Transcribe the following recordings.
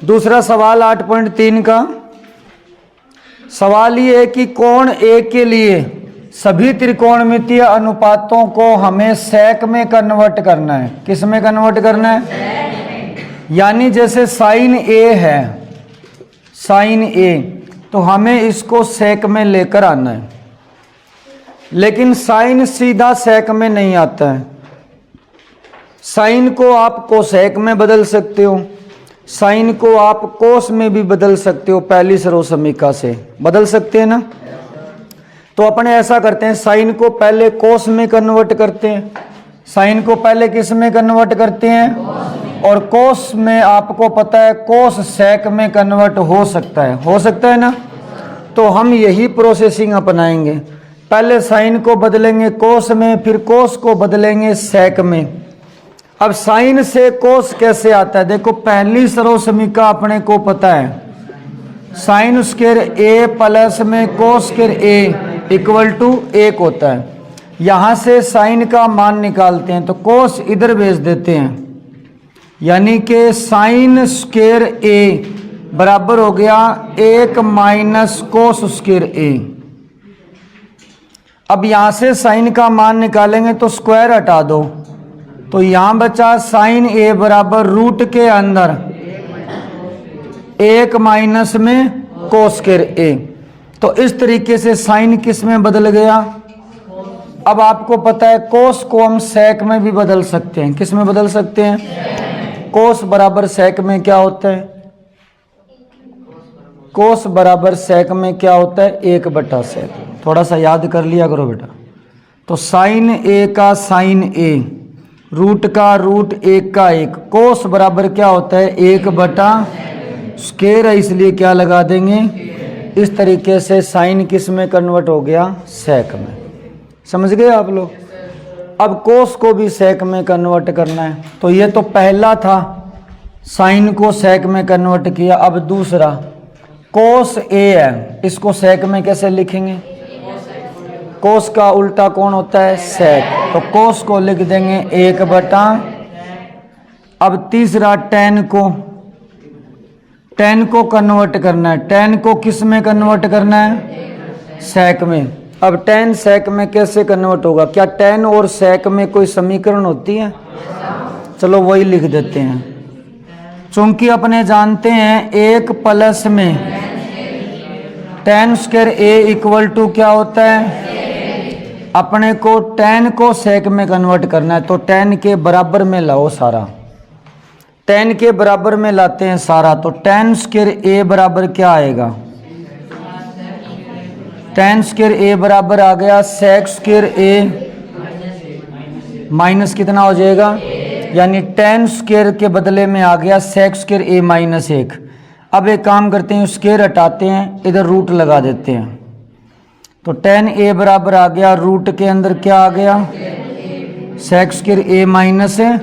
दूसरा सवाल 8.3 का सवाल ये है कि कोण ए के लिए सभी त्रिकोणमितीय अनुपातों को हमें सेक में कन्वर्ट करना है। किस में कन्वर्ट करना है? यानी जैसे साइन ए है, साइन ए, तो हमें इसको सेक में लेकर आना है। लेकिन साइन सीधा सेक में नहीं आता है। साइन को आप कोसेक में बदल सकते हो, साइन को आप कोस में भी बदल सकते हो, पहली सर्वसमीका से बदल सकते हैं ना। तो अपने ऐसा करते हैं, साइन को पहले कोस में कन्वर्ट करते हैं, साइन को पहले किस में कन्वर्ट करते हैं, और कोस में आपको पता है कोस सेक में कन्वर्ट हो सकता है ना। तो हम यही प्रोसेसिंग अपनाएंगे, पहले साइन को बदलेंगे कोस में, फिर कोस को बदलेंगे सेक में। अब साइन से कोस कैसे आता है? देखो पहली सर्वसमीका अपने को पता है, साइन स्क्वायर ए प्लस में cos square A equal to 1 होता है। यहाँ से साइन का मान निकालते हैं तो कोस इधर भेज देते हैं, यानी कि साइन स्क्वायर ए बराबर हो गया 1 माइनस कोस स्क्वायर ए। अब यहाँ से साइन का मान निकालेंगे तो स्क्वायर हटा दो, तो यहाँ बचा साइन ए बराबर रूट के अंदर 1 माइनस में कोस स्क्वायर ए। तो इस तरीके से साइन किस में बदल गया? अब आपको पता है कोस को हम सेक में भी बदल सकते हैं। किस में बदल सकते हैं? कोस बराबर सेक में क्या होता है? कोस बराबर सेक में क्या होता है? 1/सेक। थोड़ा सा याद कर लिया करो बेटा। तो साइन ए का साइन ए, रूट का रूट 1 का 1, कोस बराबर क्या होता है? 1/स्क्वायर है, इसलिए क्या लगा देंगे? इस तरीके से साइन किस में कन्वर्ट हो गया? सेक में। समझ गए आप लोग? अब कोस को भी सेक में कन्वर्ट करना है। तो ये तो पहला था, साइन को सेक में कन्वर्ट किया। अब दूसरा कोस ए है, इसको सेक में कैसे लिखेंगे? कोस का उल्टा कौन होता है? सेक। तो कोस को लिख देंगे 1/। अब तीसरा टेन को कन्वर्ट करना है। टेन को किस में कन्वर्ट करना है? सेक में। अब टेन सेक में कैसे कन्वर्ट होगा? क्या टेन और सेक में कोई समीकरण होती है? चलो वही लिख देते हैं। चूंकि अपने जानते हैं 1 प्लस में tan square A equal to क्या होता है? अपने को टेन को सेक में कन्वर्ट करना है, तो टेन के बराबर में लाओ सारा। टेन के बराबर में लाते हैं सारा, तो टेन स्क्वायर ए बराबर क्या आएगा? टेन स्क्वायर ए बराबर आ गया सेक स्क्वायर ए माइनस कितना हो जाएगा? यानी टेन स्क्वायर के बदले में आ गया सेक स्क्वायर ए माइनस 1। अब एक काम करते हैं, स्क्वायर हटाते हैं, इधर रूट लगा देते हैं। तो टेन ए बराबर आ गया, रूट के अंदर क्या आ गया? सेक स्क्वायर ए माइनस है,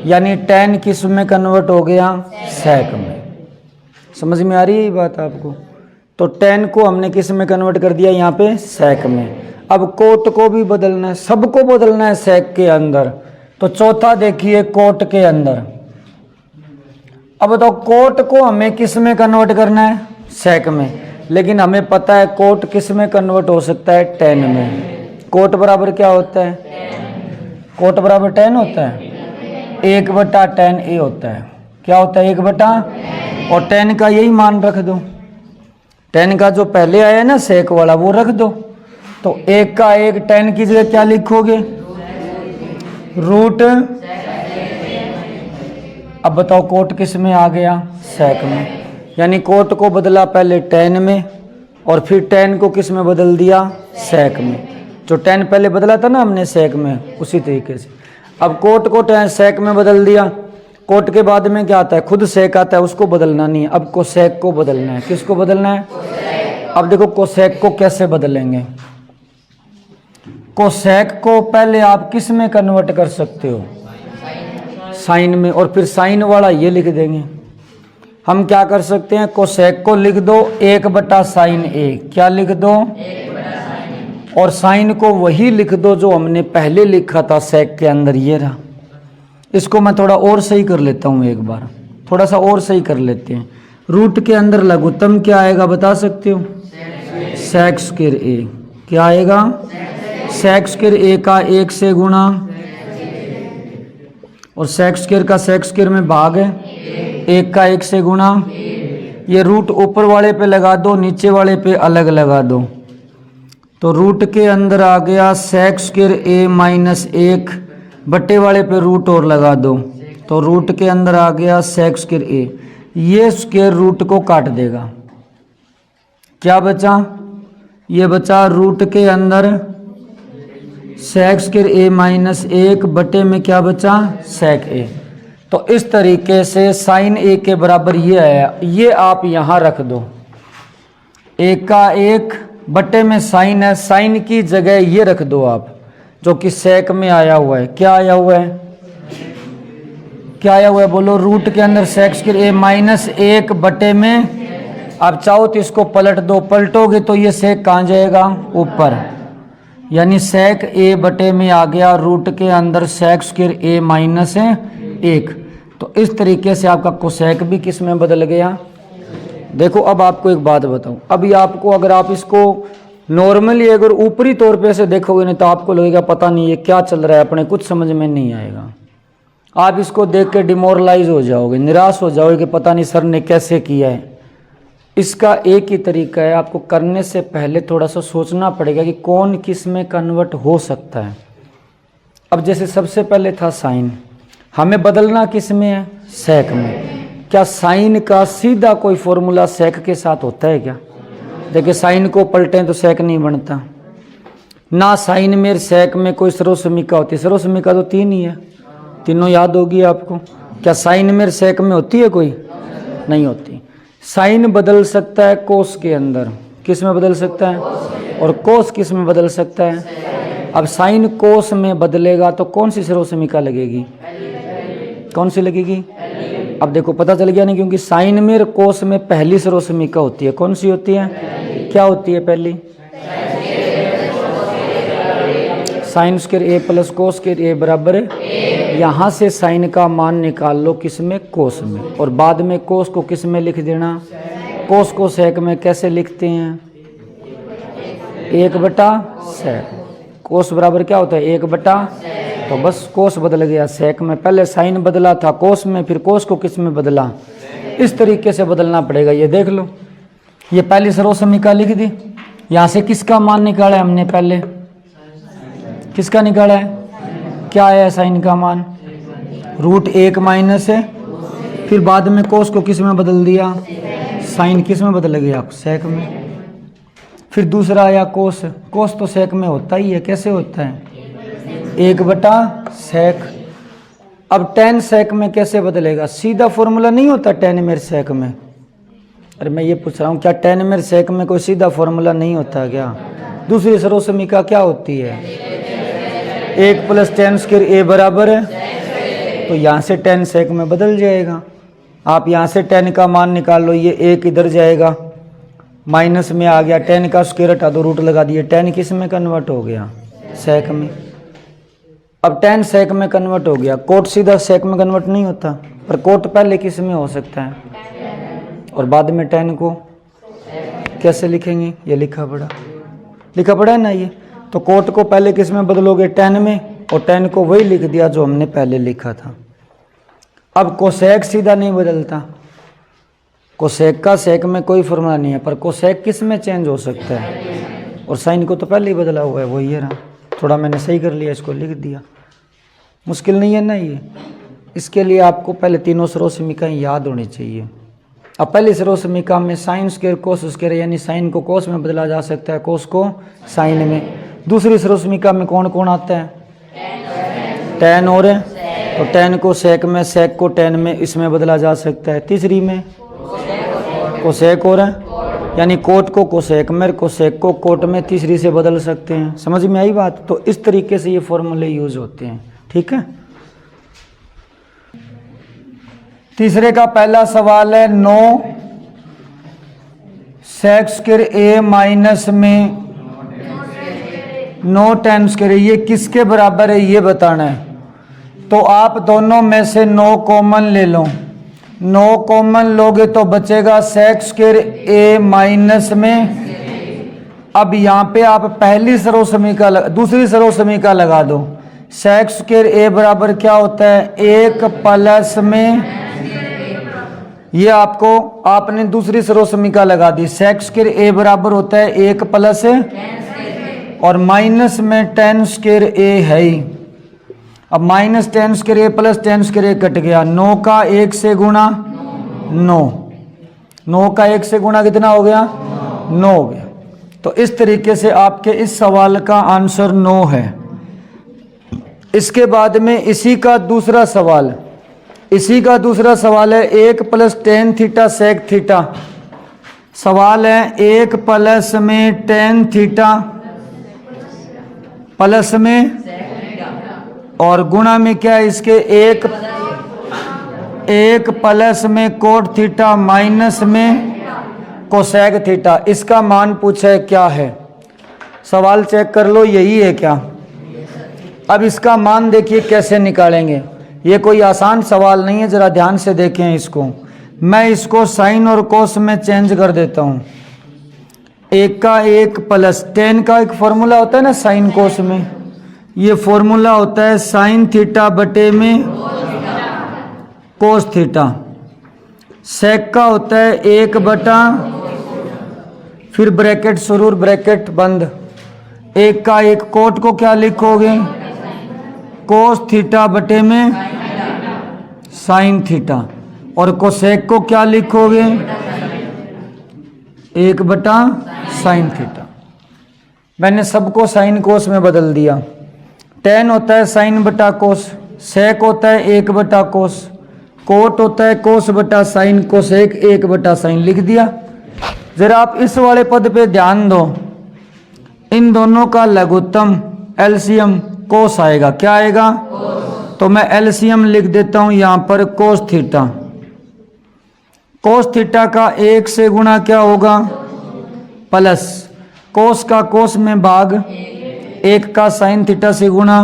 यानी टेन किस में कन्वर्ट हो गया? सेक में। समझ में आ रही है ये बात आपको? तो टेन को हमने किस में कन्वर्ट कर दिया? यहाँ पे सेक में। अब कोट को भी बदलना है, सबको बदलना है सेक के अंदर। तो चौथा देखिए कोट के अंदर। अब बताओ कोट को हमें किस में कन्वर्ट करना है? सेक में। लेकिन हमें पता है कोट किस में कन्वर्ट हो सकता है? टेन में। कोट बराबर क्या होता है? कोट बराबर टेन होता है, 1/tan ए होता है। क्या होता है? 1/। और टेन का यही मान रख दो, टेन का जो पहले आया ना सेक वाला वो रख दो। तो 1 का 1 टेन की जगह क्या लिखोगे? रूट। अब बताओ कोट किस में आ गया? सेक में। यानी कोट को बदला पहले टेन में और फिर टेन को किस में बदल दिया? सेक में। जो टेन पहले बदला था ना हमने सेक में, उसी तरीके से अब कोट को टेन सेक में बदल दिया। कोट के बाद में क्या आता है? खुद सेक आता है, उसको बदलना नहीं है। अब कोसेक को बदलना है। किसको बदलना है? अब देखो कोसेक को कैसे बदलेंगे। कोसेक को पहले आप किस में कन्वर्ट कर सकते हो? साइन में। और फिर साइन वाला ये लिख देंगे। हम क्या कर सकते हैं? कोसेक को लिख दो 1/sin ए। क्या लिख दो? और साइन को वही लिख दो जो हमने पहले लिखा था सेक के अंदर, ये रहा। इसको मैं थोड़ा और सही कर लेता हूँ एक बार। थोड़ा सा और सही कर लेते हैं। रूट के अंदर लघुत्तम क्या आएगा बता सकते हो? सेक स्क्वायर ए। क्या आएगा? सेक स्क्वायर ए का 1 से गुणा, और सेक स्क्वायर का सेक स्क्वायर में भाग है, 1 का 1 से गुणा। ये रूट ऊपर वाले पे लगा दो, नीचे वाले पे अलग लगा दो, तो रूट के अंदर आ गया सेक स्क्वायर ए माइनस 1, बट्टे वाले पे रूट और लगा दो, तो रूट के अंदर आ गया सेक स्क्वायर ए। ये स्क्वायर रूट को काट देगा। क्या बचा? ये बचा रूट के अंदर सेक स्क्वायर ए माइनस 1 बटे में क्या बचा? सेक ए। तो इस तरीके से साइन ए के बराबर ये आया। ये आप यहाँ रख दो, 1 का 1 बटे में साइन है, साइन की जगह ये रख दो आप, जो कि सेक में आया हुआ है। क्या आया हुआ है? क्या आया हुआ है बोलो? रूट के अंदर सेक स्क्वायर ए माइनस 1 बटे में, आप चाहो तो इसको पलट दो, पलटोगे तो ये सेक कहाँ जाएगा? ऊपर, यानी सेक ए बटे में आ गया रूट के अंदर सेक स्क्वायर ए माइनस 1। तो इस तरीके से आपका कोसेक भी किस में बदल गया? देखो अब आपको एक बात बताऊं, अभी आपको अगर आप इसको नॉर्मली अगर ऊपरी तौर पे से देखोगे नहीं तो आपको लगेगा पता नहीं ये क्या चल रहा है, अपने कुछ समझ में नहीं आएगा। आप इसको देख के डिमोरलाइज हो जाओगे, निराश हो जाओगे कि पता नहीं सर ने कैसे किया है। इसका एक ही तरीका है, आपको करने से पहले थोड़ा सा सोचना पड़ेगा कि कौन किस में कन्वर्ट हो सकता है। अब जैसे सबसे पहले था साइन, हमें बदलना किस में है? सेक में। क्या साइन का सीधा कोई फॉर्मूला सेक के साथ होता है क्या? देखिए साइन को पलटें तो सेक नहीं बनता ना, साइन में सेक में कोई सर्वसमीका होती है? सर्वसमीका तो 3 ही है, तीनों याद होगी आपको। क्या साइन में सेक में होती है कोई? नहीं होती। साइन बदल सकता है कोस के अंदर, किस में बदल सकता है? और कोस किस में बदल सकता है? अब साइन कोस में बदलेगा तो कौन सी सर्वसमीका लगेगी? कौन सी लगेगी? अब देखो पता चल गया नहीं, क्योंकि साइन में कोस में पहली सर्वसमीका होती है। कौन सी होती है? क्या होती है पहली? Sine square A plus cos square ए बराबर है। यहाँ से साइन का मान निकाल लो किस में? कोस में, और बाद में कोस को किस में लिख देना? कोस को सेक में कैसे लिखते हैं? 1 बटा सेक। कोस बराबर क्या होता है? 1 बटा, तो बस कोस बदल गया सेक में। पहले साइन बदला था कोस में, फिर कोस को किस में बदला? इस तरीके से बदलना पड़ेगा। ये देख लो, ये पहली सर्वसमीका लिख दी। यहाँ से किसका मान निकाला है हमने? पहले किसका निकाला है? क्या आया साइन का मान? रूट 1 माइनस है, फिर बाद में कोस को किस में बदल दिया? साइन किस में बदल गया? सेक में। फिर दूसरा आया कोस, कोस तो सेक में होता ही है। कैसे होता है? 1 बटा सेक। अब टेन सेक में कैसे बदलेगा? सीधा फॉर्मूला नहीं होता टेन मेर सेक में? अरे मैं ये पूछ रहा हूँ, क्या टेन मेर सेक में कोई सीधा फॉर्मूला नहीं होता क्या? दूसरी सर्वसमीका क्या होती है? 1 प्लस टेन स्क्वायर ए बराबर है, तो यहाँ से टेन सेक में बदल जाएगा। आप यहाँ से टेन का मान निकाल लो, ये 1 इधर जाएगा, माइनस में आ गया, टेन का स्क्वायर हटा दो, रूट लगा दिए, टेन किस में कन्वर्ट हो गया? सेक में। अब टेन सेक में कन्वर्ट हो गया। कोट सीधा सेक में कन्वर्ट नहीं होता, पर कोट पहले किस में हो सकता है? और बाद में टेन को कैसे लिखेंगे? ये लिखा पड़ा है ना ये। तो कोट को पहले किस में बदलोगे? टेन में, और टेन को वही लिख दिया जो हमने पहले लिखा था। अब कोसेक सीधा नहीं बदलता, कोसेक का सेक में कोई फॉर्मूला नहीं है, पर कोसेक किस में चेंज हो सकता है? और साइन को तो पहले ही बदला हुआ है, वो ये रहा। थोड़ा मैंने सही कर लिया, इसको लिख दिया। मुश्किल नहीं है ना ये। इसके लिए आपको पहले तीनों सर्वसमीकाएं याद होनी चाहिए। अब पहली सर्वसमीका में साइन स्क्वायर कोस स्क्वायर, यानी साइन को कोस में बदला जा सकता है, कोस को साइन में। दूसरी सर्वसमीका में कौन कौन आता है? टेन और है, तो टेन को सेक में, सेक को टेन में, इसमें बदला जा सकता है। तीसरी में कोसेक और है, यानी कोट को कोसेक में, कोसेक को कोट में, तीसरी से बदल सकते हैं। समझ में आई बात? तो इस तरीके से ये फॉर्मूले यूज होते हैं। ठीक है। तीसरे का पहला सवाल है 9 सेक स्क्वायर ए माइनस में 9 टेन स्क्वायर, ये किसके बराबर है ये बताना है। तो आप दोनों में से 9 कॉमन ले लो। 9 कॉमन लोगे तो बचेगा सेक स्क्वायर ए माइनस में। अब यहाँ पे आप पहली सर्व समीका दूसरी सर्व समीका लगा दो। सेक स्क्वायर ए बराबर क्या होता है 1 प्लस में, ये आपको आपने दूसरी सर्व समीका लगा दी। सेक स्क्वायर ए बराबर होता है 1 प्लस और माइनस में tan स्क्वायर ए है ही। अब minus tan square A plus tan square A cut गया। 9 का 1 से गुणा 9 का 1 से गुणा कितना हो गया 9 हो गया। तो इस तरीके से आपके इस सवाल का आंसर 9 है। इसके बाद में इसी का दूसरा सवाल है 1 plus tan theta sec theta. सवाल है 1 प्लस में tan थीटा प्लस में और गुणा में क्या है इसके 1 प्लस में कोट थीटा माइनस में कोसेक थीटा। इसका मान पूछा है क्या है, सवाल चेक कर लो यही है क्या। अब इसका मान देखिए कैसे निकालेंगे, ये कोई आसान सवाल नहीं है, जरा ध्यान से देखें इसको। मैं इसको साइन और कोस में चेंज कर देता हूँ। 1 का 1 प्लस tan का एक फॉर्मूला होता है ना साइन कोस में, ये फॉर्मूला होता है साइन थीटा बटे में कोस थीटा। सेक का होता है 1 बटा फिर ब्रैकेट शुरू ब्रैकेट बंद। 1 का 1 कोट को क्या लिखोगे कोस थीटा बटे में साइन थीटा और कोसेक को क्या लिखोगे 1 बटा साइन थीटा। मैंने सबको साइन कोस में बदल दिया। tan होता है साइन बटा कोस, सेक होता है 1 बटा कोस, कोट होता है कोस बटा साइन, कोसेक 1 बटा साइन लिख दिया। जरा आप इस वाले पद पे ध्यान दो, इन दोनों का लघुत्तम एलसीएम कोस आएगा। क्या आएगा तो मैं एलसीएम लिख देता हूं यहां पर कोस थीटा। कोस थीटा का 1 से गुणा क्या होगा प्लस कोस का कोस में भाग 1 का साइन थीटा से गुणा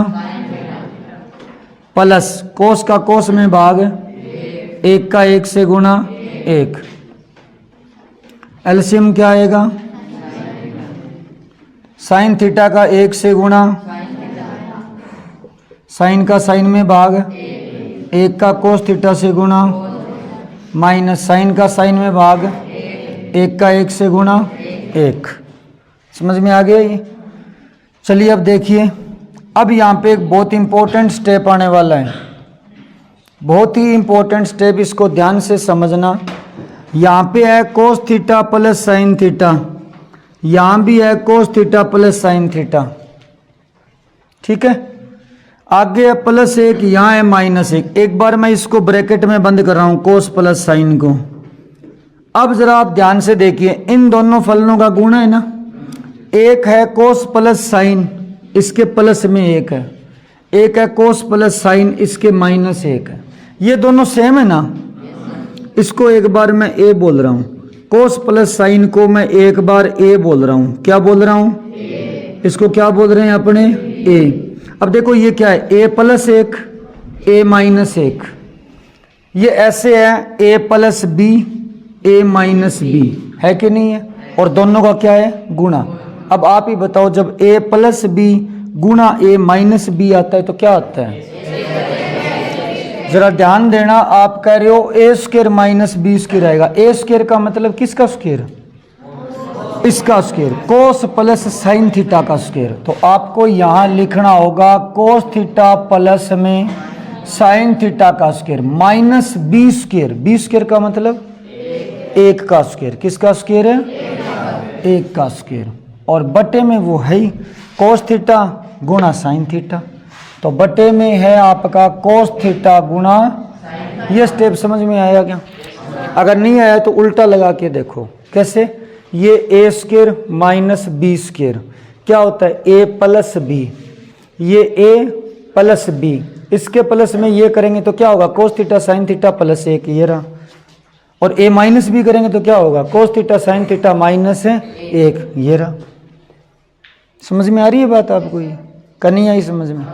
प्लस कोस का कोस में भाग 1 का 1 से गुणा 1। एलसीएम क्या आएगा साइन थीटा का 1 से गुणा साइन का साइन में भाग 1 का कोस थीटा से गुणा माइनस साइन का साइन में भाग 1 का 1 से गुणा 1। समझ में आ गया ये। चलिए अब देखिए, अब यहाँ पे एक बहुत इंपॉर्टेंट स्टेप आने वाला है, बहुत ही इंपॉर्टेंट स्टेप, इसको ध्यान से समझना। यहाँ पे है cos theta plus sine theta, यहाँ भी है cos theta plus sine theta, ठीक है। आगे है +1, यहाँ है -1। एक बार मैं इसको ब्रैकेट में बंद कर रहा हूँ कोस प्लस साइन को। अब जरा आप ध्यान से देखिए, इन दोनों फलनों का गुणा है ना, एक है कोस प्लस साइन, इसके प्लस में 1 है, एक है कोस प्लस साइन, इसके -1 है। ये दोनों सेम है ना, इसको एक बार मैं a बोल रहा हूँ, कोस प्लस साइन को मैं एक बार a बोल रहा हूँ। क्या बोल रहा हूँ इसको क्या बोल रहे हैं अपने a। अब देखो ये क्या है a + 1 a - 1, ये ऐसे है a + b a - b, है कि नहीं है, और दोनों का क्या है गुणा। अब आप ही बताओ, जब a + b गुणा a - b आता है तो क्या आता है, जरा ध्यान देना। आप कह रहे हो a² - b² आएगा, a² का मतलब किसका स्क्वायर, इसका स्क्वायर, कोस प्लस साइन थीटा का स्क्वायर। तो आपको यहाँ लिखना होगा कोस थीटा प्लस में साइन थीटा का स्क्वायर माइनस b²। b² का मतलब 1 का स्क्वायर, किसका स्क्वायर है 1 का स्क्वायर, और बटे में वो है ही कोस थीटा गुणा साइन थीटा। तो बटे में है आपका कोस थीटा गुणा, ये स्टेप समझ में आया क्या। अगर नहीं आया तो उल्टा लगा के देखो कैसे, ये a² - b², क्या होता है a + b, ये a + b, इसके प्लस में ये करेंगे तो क्या होगा कोस थीटा साइन थीटा +1, ये रहा, और a - b करेंगे तो क्या होगा कोस थीटा साइन थीटा -1, ये रहा। समझ में आ रही है बात आपको, ये करनी आई समझ में,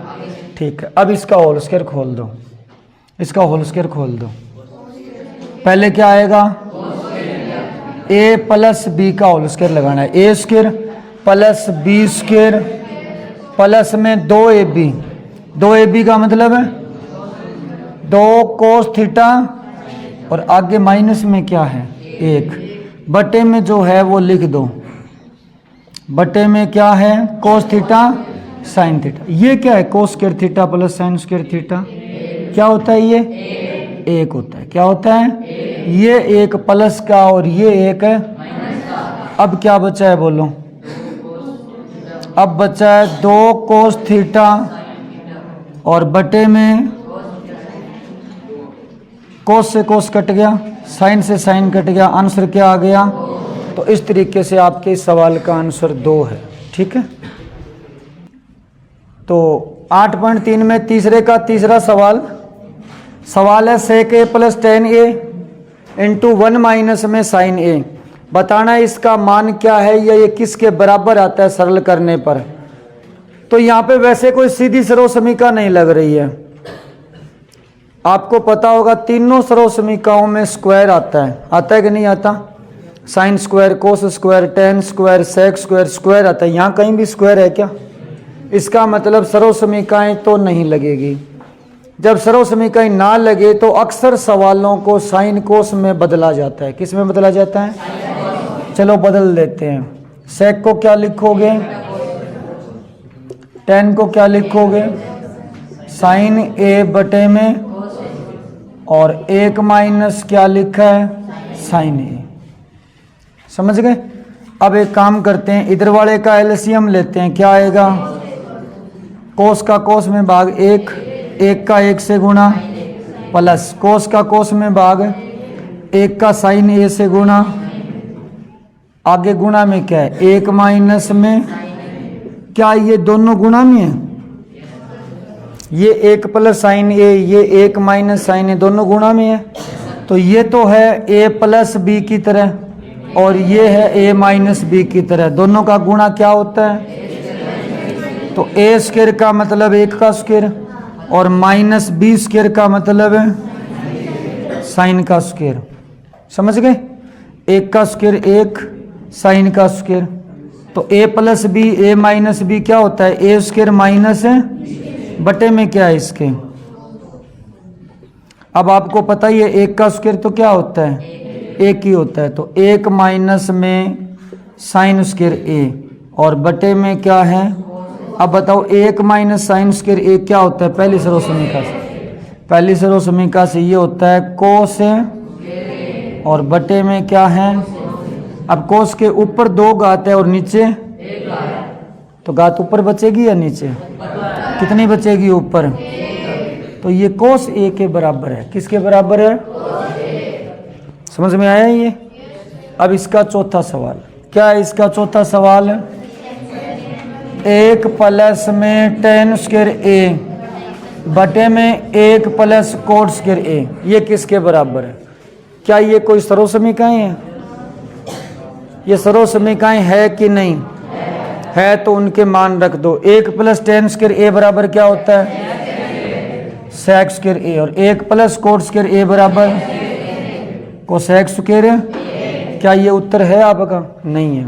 ठीक है। अब इसका होल स्क्वायर खोल दो, इसका होल स्क्वायर खोल दो, पहले क्या आएगा, ए प्लस बी का होल स्क्वायर लगाना है। A square plus B square plus में 2ab, 2ab का मतलब है 2 कोस थीटा और आगे माइनस में क्या है 1, बटे में जो है वो लिख दो, बटे में क्या है कोस थीटा साइन थीटा। ये क्या है cos square theta plus sine square theta, क्या होता है ये 1 होता है। क्या होता है ये 1 प्लस का और ये 1 अब क्या बचा है बोलो, अब बचा है 2 कोस थीटा और बटे में कोस से कोस कट गया, साइन से साइन कट गया, आंसर क्या आ गया। तो इस तरीके से आपके इस सवाल का आंसर 2 है। ठीक है, तो 8.3 में तीसरे का तीसरा सवाल है sec a plus tan a into 1 minus में sin a। बताना है इसका मान क्या है या ये किसके बराबर आता है सरल करने पर। तो यहाँ पे वैसे कोई सीधी सरल समीकरण नहीं लग रही है, आपको पता होगा तीनों सरल समीकरणों में स्क्वायर आता है कि नहीं आता, sine square cos square tan square sec square square आता है। यहाँ कहीं भी स्क्वायर है क्या, इसका मतलब सरल समीकरण तो नहीं लगेगी। जब सरल समीकरण ना लगे तो अक्सर सवालों को साइन कोस में बदला जाता है। किस में बदला जाता है, चलो बदल देते हैं। सेक को क्या लिखोगे, टेन को क्या लिखोगे साइन ए बटे में, और 1 माइनस क्या लिखा है साइन ए। समझ गए। अब एक काम करते हैं, इधर वाले का एलसीएम लेते हैं, क्या आएगा कोस का कोस में भाग 1, 1 का 1 से गुणा प्लस कोस का कोस में भाग 1 का साइन ए से गुणा, आगे गुणा में क्या है 1 माइनस में क्या, ये दोनों गुणा में है, ये 1 प्लस साइन ए ये 1 माइनस साइन ए दोनों गुणा में है। तो ये तो है a प्लस बी की तरह और ये है a माइनस बी की तरह, दोनों का गुणा क्या होता है। तो a स्क्वायर का मतलब 1 का स्क्वायर और माइनस बी स्क्वायर का मतलब है साइन का स्क्वायर। समझ गए, 1 का स्क्वायर 1 साइन का स्क्वायर। तो a plus B a minus B क्या होता है a स्क्वायर माइनस है बटे में क्या है इसके। अब आपको पता ही है 1 का स्क्वायर तो क्या होता है 1 ही होता है। तो 1 माइनस में साइन स्क्वायर a और बटे में क्या है। अब बताओ 1 माइनस साइन स्क्वायर a क्या होता है, पहली सरल समीकरण से, पहली सरल समीकरण से ये होता है कोस है और बटे में क्या है। अब कोस के ऊपर 2 घात है और नीचे, तो घात ऊपर बचेगी या नीचे, कितनी बचेगी ऊपर। तो ये कोस a के बराबर है, किसके बराबर है, समझ में आया ये। अब इसका चौथा सवाल क्या है, इसका चौथा सवाल 1 प्लस में टेन स्क्वायर a बटे में 1 प्लस कोट स्क्वायर a, ये किसके बराबर है। क्या ये कोई सरल समीकरण है, ये सरल समीकरण है कि नहीं है, तो उनके मान रख दो। 1 प्लस टेन स्क्वायर a बराबर क्या होता है सेक स्क्वायर a और 1 प्लस कोट स्क्वायर a बराबर कोसेक स्क्वायर। क्या ये उत्तर है आपका, नहीं है,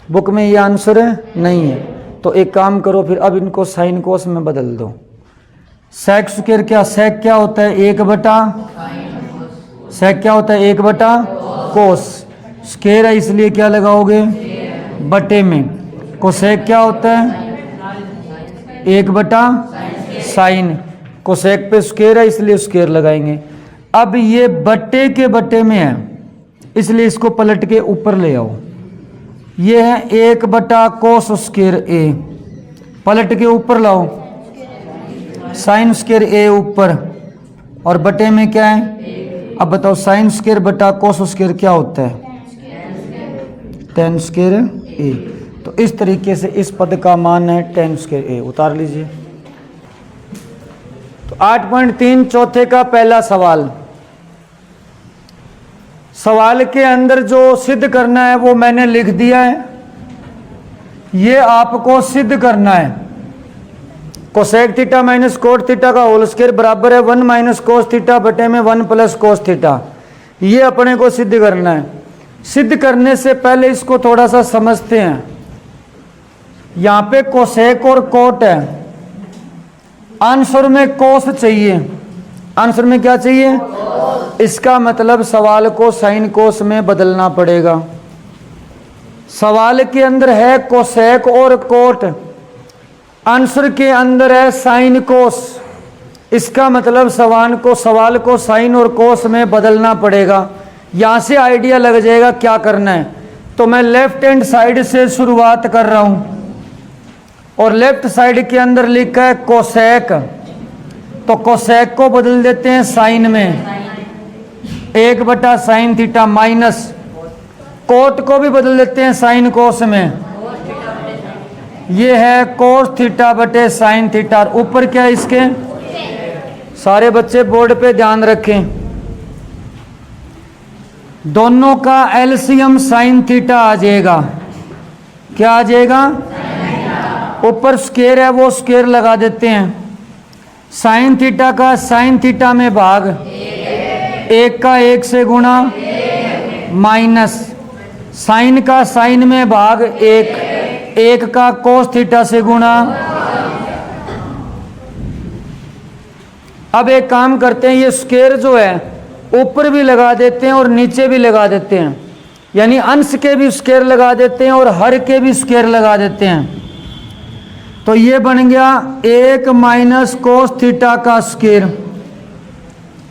बुक में ये आंसर है नहीं है। तो एक काम करो फिर, अब इनको साइन कोस में बदल दो। सेक स्क्वायर क्या, सेक क्या होता है 1 बटा, सेक क्या होता है 1 बटा कोस, स्क्वायर है इसलिए क्या लगाओगे बटे में। कोसेक क्या होता है 1 बटा साइन, कोसेक पे स्क्वायर है इसलिए स्क्वायर लगाएंगे। अब ये बटे के बटे में है इसलिए इसको पलट के ऊपर ले आओ। ये है 1 बटा कोस स्क्वायर a, पलट के ऊपर लाओ साइन स्क्वायर a ऊपर और बटे में क्या है। अब बताओ साइन स्क्वायर बटा कोस स्क्वायर क्या होता है टेन स्क्वायर a। तो इस तरीके से इस पद का मान है टेन स्क्वायर a, उतार लीजिए। तो 8.3 चौथे का पहला सवाल, सवाल के अंदर जो सिद्ध करना है वो मैंने लिख दिया है, ये आपको सिद्ध करना है। Cosec theta minus cot theta का होल स्क्वायर बराबर है 1 माइनस कोस थीटा बटे में 1 प्लस कोस थीटा। ये अपने को सिद्ध करना है। सिद्ध करने से पहले इसको थोड़ा सा समझते हैं। यहां पे कोसेक और कोट है, आंसर में कोस चाहिए। आंसर में क्या चाहिए? इसका मतलब सवाल को साइन कोस में बदलना पड़ेगा। सवाल के अंदर है कोसेक और कोट, आंसर के अंदर है साइन कोस। इसका मतलब सवाल को साइन और कोस में बदलना पड़ेगा। यहां से आइडिया लग जाएगा क्या करना है। तो मैं लेफ्ट हैंड साइड से शुरुआत कर रहा हूं और लेफ्ट साइड के अंदर लिखा है कोसेक, तो कोसेक को बदल देते हैं साइन में, 1/sin थीटा माइनस। कोट को भी बदल देते हैं साइन कोस में, ये है कोस थीटा बटे साइन थीटा। ऊपर क्या है इसके? सारे बच्चे बोर्ड पे ध्यान रखें, दोनों का एलसीएम साइन थीटा आ जाएगा। क्या आ जाएगा? ऊपर स्क्वायर है वो स्क्वायर लगा देते हैं। साइन थीटा का साइन थीटा में भाग, 1 का 1 से गुणा माइनस, साइन का साइन में भाग 1 का कोस थीटा से गुणा। अब एक काम करते हैं, ये स्क्वायर जो है ऊपर भी लगा देते हैं और नीचे भी लगा देते हैं, यानी अंश के भी स्क्वायर लगा देते हैं और हर के भी स्क्वायर लगा देते हैं। तो ये बन गया 1 माइनस कोस थीटा का स्क्वायर।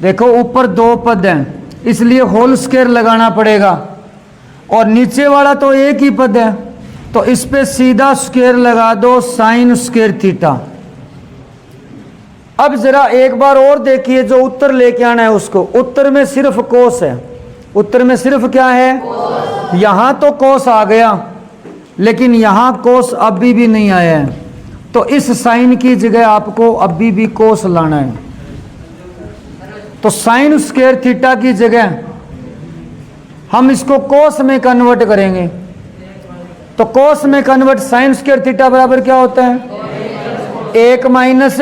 देखो ऊपर 2 पद हैं इसलिए होल स्क्वायर लगाना पड़ेगा, और नीचे वाला तो एक ही पद है तो इस पे सीधा स्क्वायर लगा दो साइन स्क्वायर थीटा। अब जरा एक बार और देखिए, जो उत्तर लेके आना है उसको, उत्तर में सिर्फ कोस है। उत्तर में सिर्फ क्या है? यहां तो कोस आ गया लेकिन यहां कोस अभी भी नहीं आया है, तो इस साइन की जगह आपको अभी भी कोस लाना है। तो साइन स्क्वायर थीटा की जगह हम इसको कोस में कन्वर्ट करेंगे। तो कोस में कन्वर्ट साइन स्क्वायर थीटा बराबर क्या होता है? 1 माइनस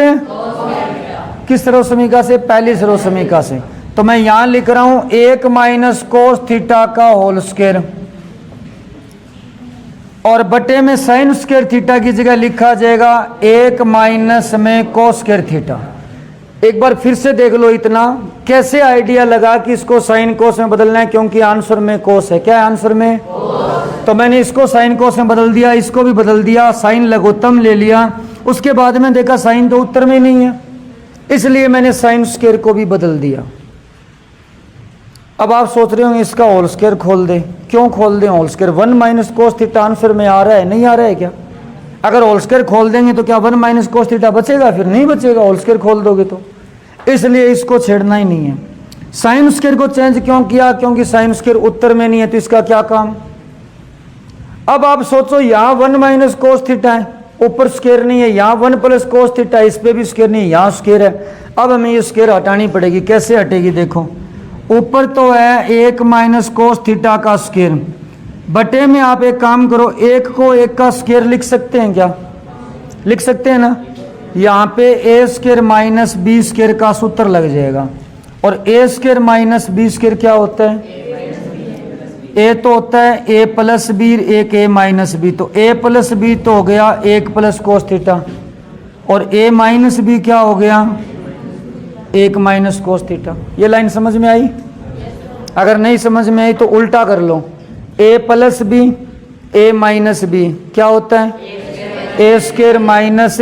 किस सर्वसमीका से? पहली सर्वसमीका से। तो मैं यहां लिख रहा हूं 1 माइनस कोस थीटा का होल स्क्वायर, और बटे में साइन स्क्वायर थीटा की जगह लिखा जाएगा 1 माइनस में कोस स्क्वायर थीटा। एक बार फिर से देख लो, इतना कैसे आइडिया लगा कि इसको साइन कोस में बदलना है, क्योंकि आंसर में कोस है। क्या है आंसर में? तो मैंने इसको साइन कोस में बदल दिया, इसको भी बदल दिया, साइन लघुत्तम ले लिया। उसके बाद में देखा साइन तो उत्तर में नहीं है, इसलिए मैंने साइन स्क्वायर को भी बदल दिया। अब आप सोच रहे हो इसका होल स्क्वायर खोल दे। क्यों खोल दें whole square? 1 minus cos theta answer में आ रहा है, नहीं आ रहा है क्या? अगर होल स्क्वायर खोल देंगे तो क्या 1 माइनस कोस थीटा बचेगा? फिर नहीं बचेगा, होल स्क्वायर खोल दोगे तो। इसलिए इसको छेड़ना ही नहीं है। साइन स्क्वायर को चेंज क्यों किया? क्योंकि साइन स्क्वायर उत्तर में नहीं है, तो इसका क्या काम? अब आप सोचो, यहां 1 माइनस कोस थीटा है, ऊपर स्क्वायर नहीं है, यहाँ 1 प्लस कोस थीटा, इस पे भी स्क्वायर नहीं है, यहाँ स्क्वायर है। अब हमें ये स्क्वायर हटानी पड़ेगी। कैसे हटेगी? देखो, ऊपर तो है 1 माइनस कोस थीटा का स्क्वायर, बटे में आप एक काम करो, 1 को 1 का स्क्वायर लिख सकते हैं क्या? लिख सकते हैं ना। यहाँ पे ए स्क्वायर माइनस बी स्क्वायर का सूत्र लग जाएगा, और ए स्क्वायर माइनस बी स्क्वायर क्या होता है? ए तो होता है ए प्लस बी, एक ए माइनस बी, तो ए प्लस बी तो हो गया 1 प्लस कोस थीटा, और ए माइनस बी क्या हो गया? 1 माइनस कोस थीटा। ये लाइन समझ में आई? अगर नहीं समझ में आई तो उल्टा कर लो, ए प्लस बी ए माइनस बी क्या होता है? A square minus.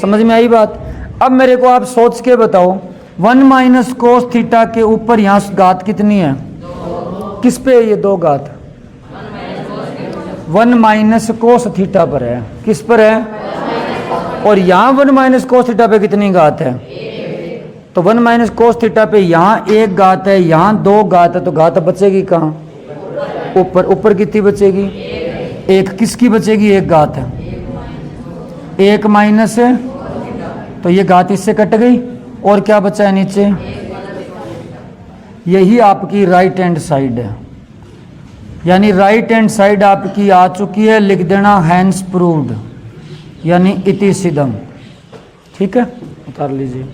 समझ में आई बात? अब मेरे को आप सोच के बताओ, 1 माइनस कोस थीटा के ऊपर यहाँ घात कितनी है? किस पे है ये 2 घात? 1 माइनस कोस थीटा पर है। किस पर है? और यहाँ 1 माइनस कोस थीटा पे कितनी घात है? तो 1 माइनस कोस थीटा पे यहाँ 1 घात है, यहाँ 2 घात है, तो घात बचेगी कहाँ? ऊपर। ऊपर कितनी बचेगी? 1। किसकी बचेगी? 1 घात है, 1 माइनस है, तो ये घात इससे कट गई, और क्या बचा है नीचे? यही आपकी राइट हैंड साइड है, यानी राइट हैंड साइड आपकी आ चुकी है। लिख देना हैंस प्रूव्ड, यानी इति सिद्धम। ठीक है, उतार लीजिए।